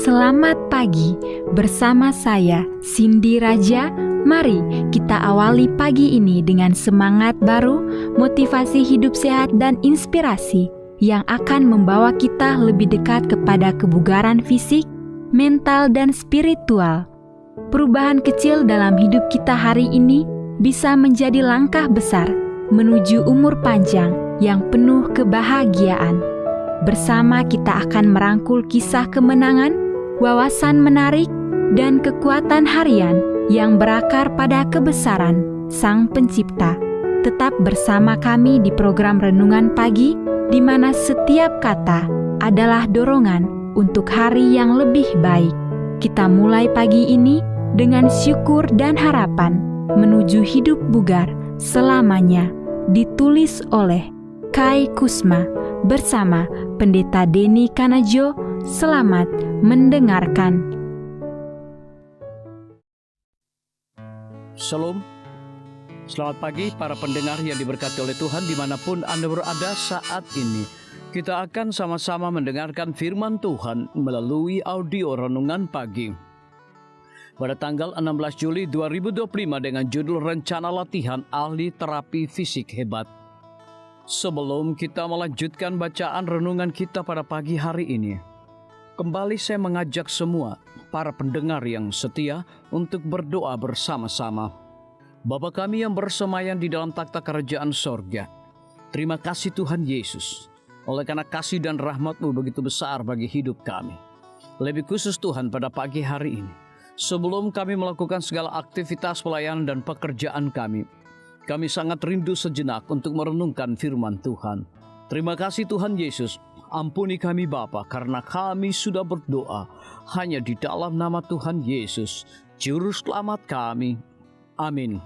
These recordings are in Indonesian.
Selamat pagi, bersama saya Cindy Raja. Mari kita awali pagi ini dengan semangat baru, motivasi hidup sehat dan inspirasi yang akan membawa kita lebih dekat kepada kebugaran fisik, mental dan spiritual. Perubahan kecil dalam hidup kita hari ini bisa menjadi langkah besar menuju umur panjang yang penuh kebahagiaan. Bersama kita akan merangkul kisah kemenangan, wawasan menarik, dan kekuatan harian yang berakar pada kebesaran Sang Pencipta. Tetap bersama kami di program Renungan Pagi, di mana setiap kata adalah dorongan untuk hari yang lebih baik. Kita mulai pagi ini dengan syukur dan harapan menuju hidup bugar selamanya. Ditulis oleh Kai Kusma bersama Pendeta Denny Kanajo. Selamat mendengarkan. Shalom. Selamat pagi para pendengar yang diberkati oleh Tuhan dimanapun Anda berada saat ini. Kita akan sama-sama mendengarkan firman Tuhan melalui audio Renungan Pagi. Pada tanggal 16 Juli 2025 dengan judul Rencana Latihan Ahli Terapi Fisik Hebat. Sebelum kita melanjutkan bacaan renungan kita pada pagi hari ini, kembali saya mengajak semua para pendengar yang setia untuk berdoa bersama-sama. Bapa kami yang bersemayam di dalam takhta kerajaan sorga, terima kasih Tuhan Yesus, oleh karena kasih dan rahmat-Mu begitu besar bagi hidup kami. Lebih khusus Tuhan pada pagi hari ini, sebelum kami melakukan segala aktivitas pelayanan dan pekerjaan kami sangat rindu sejenak untuk merenungkan firman Tuhan. Terima kasih Tuhan Yesus, ampuni kami Bapa karena kami sudah berdoa hanya di dalam nama Tuhan Yesus, Juru Selamat kami. Amin.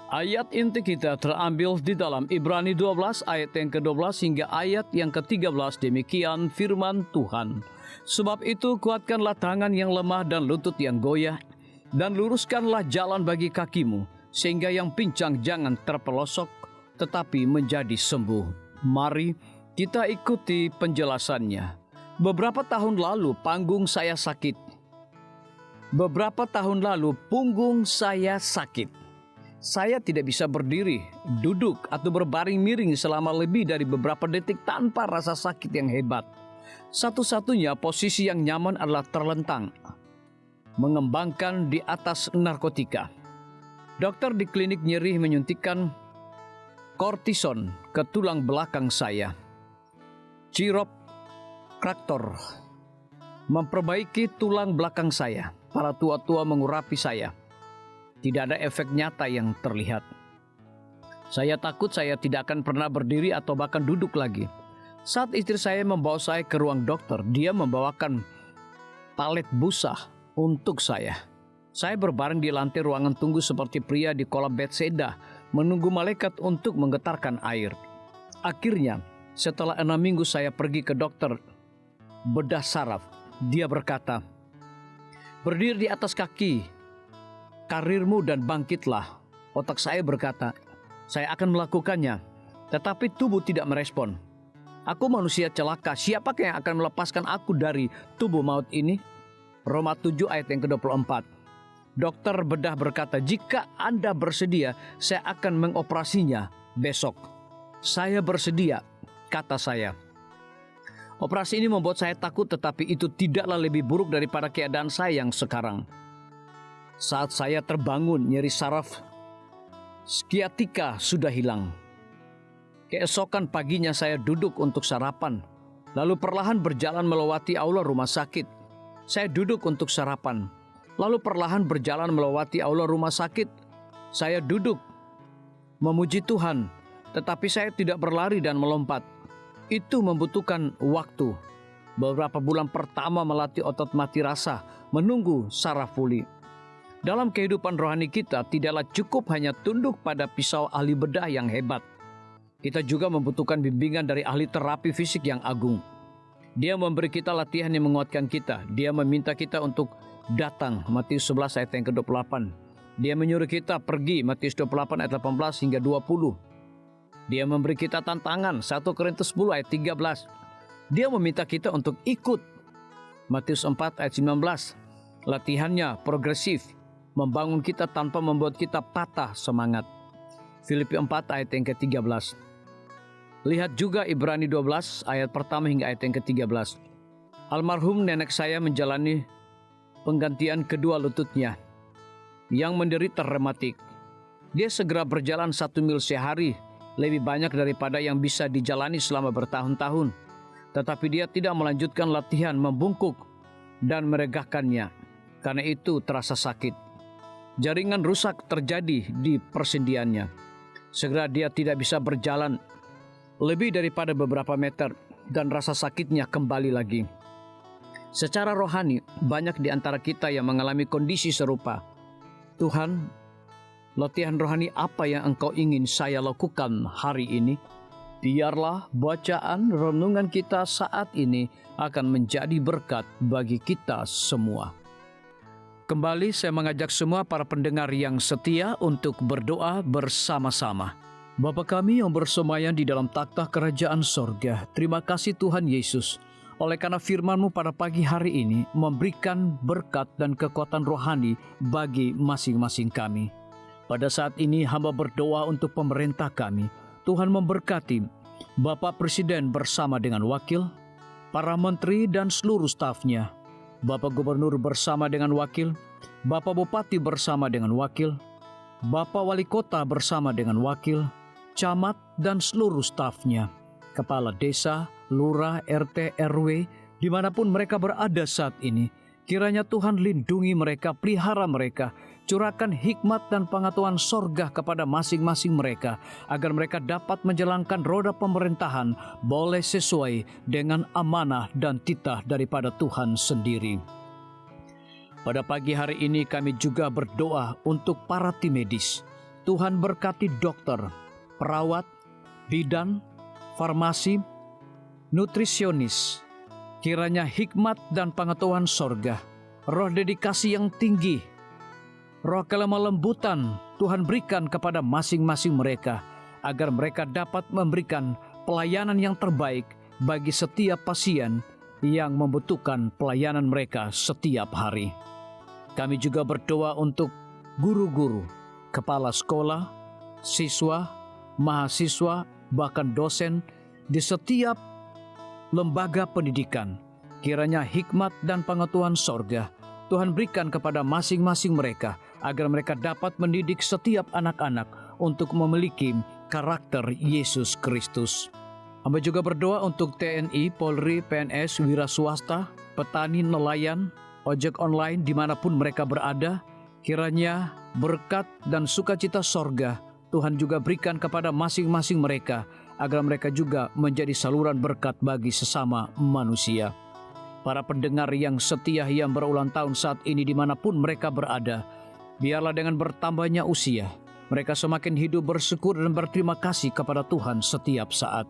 Ayat inti kita terambil di dalam Ibrani 12 ayat yang ke-12 hingga ayat yang ke-13. Demikian firman Tuhan. Sebab itu kuatkanlah tangan yang lemah dan lutut yang goyah, dan luruskanlah jalan bagi kakimu, sehingga yang pincang jangan terpelosok, tetapi menjadi sembuh. Mari kita ikuti penjelasannya. Beberapa tahun lalu panggung saya sakit. Beberapa tahun lalu punggung saya sakit. Saya tidak bisa berdiri, duduk, atau berbaring miring selama lebih dari beberapa detik tanpa rasa sakit yang hebat. Satu-satunya posisi yang nyaman adalah terlentang, mengembangkan di atas narkotika. Dokter di klinik nyeri menyuntikkan kortison ke tulang belakang saya. Chiropraktor memperbaiki tulang belakang saya. Para tua-tua mengurapi saya. Tidak ada efek nyata yang terlihat. Saya takut saya tidak akan pernah berdiri atau bahkan duduk lagi. Saat istri saya membawa saya ke ruang dokter, dia membawakan palet busa untuk saya. Saya berbaring di lantai ruangan tunggu seperti pria di kolam Bethesda, menunggu malaikat untuk menggetarkan air. Akhirnya, setelah 6 minggu saya pergi ke dokter bedah saraf. Dia berkata, "Berdiri di atas kaki karirmu dan bangkitlah." Otak saya berkata, "Saya akan melakukannya." Tetapi tubuh tidak merespon. Aku manusia celaka, siapakah yang akan melepaskan aku dari tubuh maut ini? Roma 7 ayat yang ke-24. Dokter bedah berkata, "Jika Anda bersedia, saya akan mengoperasinya besok." "Saya bersedia," kata saya. Operasi ini membuat saya takut, tetapi itu tidaklah lebih buruk daripada keadaan saya yang sekarang. Saat saya terbangun, nyeri saraf skiatika sudah hilang. Keesokan paginya saya duduk untuk sarapan, lalu perlahan berjalan melewati aula rumah sakit. Saya duduk untuk sarapan, lalu perlahan berjalan melewati aula rumah sakit. Saya duduk memuji Tuhan, tetapi saya tidak berlari dan melompat. Itu membutuhkan waktu. Beberapa bulan pertama melatih otot mati rasa, menunggu saraf pulih. Dalam kehidupan rohani kita tidaklah cukup hanya tunduk pada pisau ahli bedah yang hebat. Kita juga membutuhkan bimbingan dari ahli terapi fisik yang agung. Dia memberi kita latihan yang menguatkan kita. Dia meminta kita untuk datang, Matius 11 ayat yang ke-28. Dia menyuruh kita pergi, Matius 28 ayat 18 hingga 20. Dia memberi kita tantangan, 1 Korintus 10 ayat 13. Dia meminta kita untuk ikut Matius 4 ayat 19. Latihannya progresif, membangun kita tanpa membuat kita patah semangat. Filipi 4 ayat yang ke-13. Lihat juga Ibrani 12 ayat pertama hingga ayat yang ke-13. Almarhum nenek saya menjalani penggantian kedua lututnya yang menderita rematik. Dia segera berjalan 1 mil sehari, lebih banyak daripada yang bisa dijalani selama bertahun-tahun. Tetapi dia tidak melanjutkan latihan membungkuk dan meregahkannya. Karena itu terasa sakit. Jaringan rusak terjadi di persendiannya. Segera dia tidak bisa berjalan lebih daripada beberapa meter dan rasa sakitnya kembali lagi. Secara rohani, banyak di antara kita yang mengalami kondisi serupa. Tuhan, latihan rohani apa yang Engkau ingin saya lakukan hari ini? Biarlah bacaan renungan kita saat ini akan menjadi berkat bagi kita semua. Kembali saya mengajak semua para pendengar yang setia untuk berdoa bersama-sama. Bapa kami yang bersemayam di dalam takhta kerajaan sorga, terima kasih Tuhan Yesus, oleh karena firman-Mu pada pagi hari ini memberikan berkat dan kekuatan rohani bagi masing-masing kami. Pada saat ini hamba berdoa untuk pemerintah kami. Tuhan memberkati Bapak Presiden bersama dengan wakil, para menteri dan seluruh stafnya, Bapak Gubernur bersama dengan wakil, Bapak Bupati bersama dengan wakil, Bapak Wali Kota bersama dengan wakil, camat dan seluruh stafnya, kepala desa, lurah, RT, RW, dimanapun mereka berada saat ini. Kiranya Tuhan lindungi mereka, pelihara mereka, curahkan hikmat dan pengetahuan sorga kepada masing-masing mereka, agar mereka dapat menjalankan roda pemerintahan boleh sesuai dengan amanah dan titah daripada Tuhan sendiri. Pada pagi hari ini kami juga berdoa untuk para tim medis. Tuhan berkati dokter, perawat, bidan, farmasi, nutrisionis. Kiranya hikmat dan pengetahuan sorga, roh dedikasi yang tinggi, roh kelemah lembutan Tuhan berikan kepada masing-masing mereka, agar mereka dapat memberikan pelayanan yang terbaik bagi setiap pasien yang membutuhkan pelayanan mereka setiap hari. Kami juga berdoa untuk guru-guru, kepala sekolah, siswa, mahasiswa, bahkan dosen di setiap lembaga pendidikan. Kiranya hikmat dan pengetahuan sorga Tuhan berikan kepada masing-masing mereka, agar mereka dapat mendidik setiap anak-anak untuk memiliki karakter Yesus Kristus. Hamba juga berdoa untuk TNI, Polri, PNS, wira swasta, petani, nelayan, ojek online dimanapun mereka berada. Kiranya berkat dan sukacita sorga Tuhan juga berikan kepada masing-masing mereka, agar mereka juga menjadi saluran berkat bagi sesama manusia. Para pendengar yang setia yang berulang tahun saat ini dimanapun mereka berada, biarlah dengan bertambahnya usia, mereka semakin hidup bersyukur dan berterima kasih kepada Tuhan setiap saat.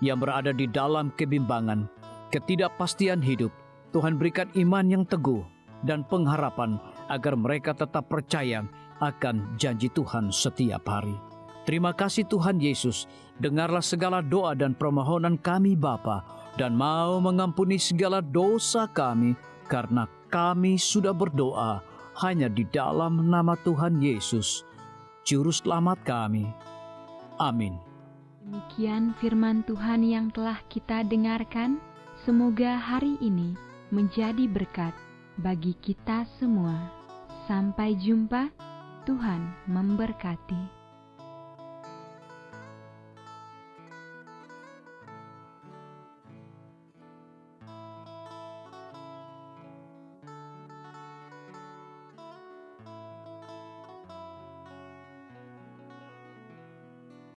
Yang berada di dalam kebimbangan, ketidakpastian hidup, Tuhan berikan iman yang teguh dan pengharapan, agar mereka tetap percaya akan janji Tuhan setiap hari. Terima kasih Tuhan Yesus, dengarlah segala doa dan permohonan kami Bapa, dan mau mengampuni segala dosa kami, karena kami sudah berdoa hanya di dalam nama Tuhan Yesus, Juru Selamat kami. Amin. Demikian firman Tuhan yang telah kita dengarkan. Semoga hari ini menjadi berkat bagi kita semua. Sampai jumpa, Tuhan memberkati.